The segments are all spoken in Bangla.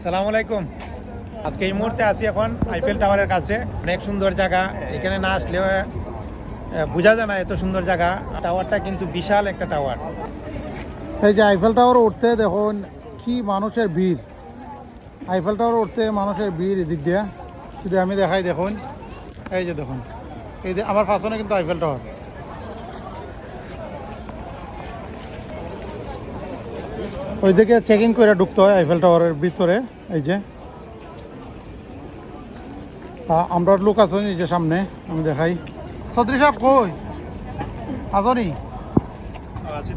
সালামু আলাইকুম। আজকে এই মুহূর্তে আছি এখন আইফেল টাওয়ারের কাছে। অনেক সুন্দর জায়গা, এখানে না আসলেও বোঝা যায় না এত সুন্দর জায়গা। টাওয়ারটা কিন্তু বিশাল একটা টাওয়ার। এই যে আইফেল টাওয়ার উঠতে দেখুন কি মানুষের ভিড়। আইফেল টাওয়ার উঠতে মানুষের ভিড় এদিক দিয়ে যদি আমি দেখাই দেখুন, এই যে দেখুন, এই যে আমার পাশনে কিন্তু আইফেল টাওয়ার। ওইদিকে চেকিং করে ঢুকতে হয় আইফেল টাওয়ারের ভিতরে। এই যে আমরা লোক আছো এই যে সামনে, আমি দেখাই। চৌধুরী সাহেব কই আসনি?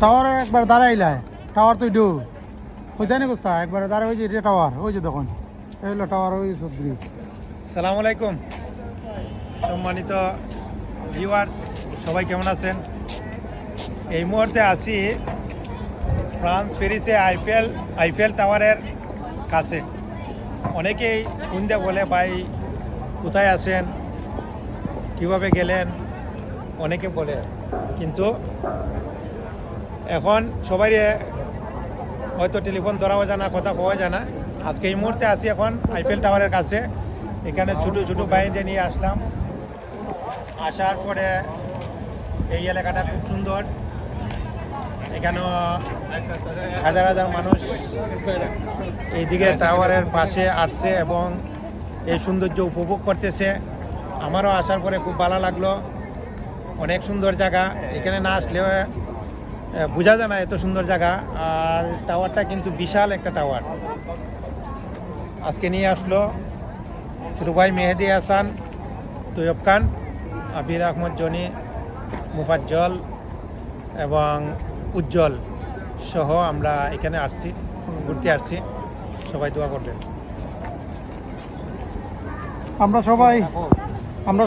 টাওয়ারে একবার দাঁড়াইলায়, টাওয়ার তো ডু ওইটাই কোথা একবারে দাঁড়ায়, ওই যে এটা টাওয়ার, ওই যে দেখুন এই হলো টাওয়ার, ওই চৌধুরী। সালামু আলাইকুম সম্মানিত ভিউয়ার্স, সবাই কেমন আছেন? এই মুহূর্তে আছি ফ্রান্স প্যারিসে আইফেল টাওয়ারের কাছে। অনেকেই কুন্দে বলে ভাই কোথায় আছেন, কিভাবে গেলেন, অনেকে বলে, কিন্তু এখন সবাই হয়তো টেলিফোন ধরাও যায় না, কথা পাওয়া যায় না। আজকে এই মুহূর্তে আছি এখন আইফেল টাওয়ারের কাছে। এখানে ছোটো ছোটো বাইরে নিয়ে আসলাম। আসার পরে এই এলাকাটা খুব সুন্দর। এখানেও হাজার হাজার মানুষ এইদিকে টাওয়ারের পাশে আসছে এবং এই সৌন্দর্য উপভোগ করতেছে। আমারও আসার পরে খুব ভালো লাগলো। অনেক সুন্দর জায়গা, এখানে না আসলেও বোঝা যায় না এত সুন্দর জায়গা। আর টাওয়ারটা কিন্তু বিশাল একটা টাওয়ার। আজকে নিয়ে আসলো ছোটো ভাই মেহেদি হাসান, তৈয়ব খান, আবির আহমদ জনি, মুফাজ্জল এবং উজ্জ্বল সহ আমরা এখানে আসছি, ঘুরতে আসছি। সবাই দোয়া করবেন। আমরা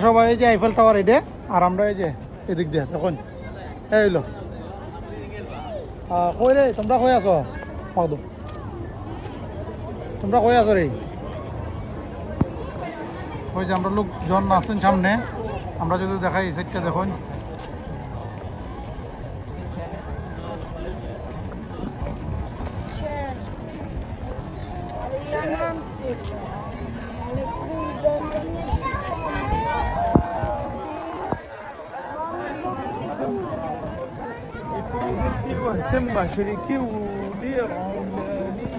সবাই এই যে আইফেল টাওয়ার এটা, আর আমরা এই যে এদিক দিয়ে দেখুন এই হইলো। কই রে তোমরা কই আছো? তোমরা কই আছো রে? ওই যে আমরা লোকজন আছেন সামনে, আমরা যদি দেখাই এই সাইডটা দেখুন। تم شريكي ودير عمالي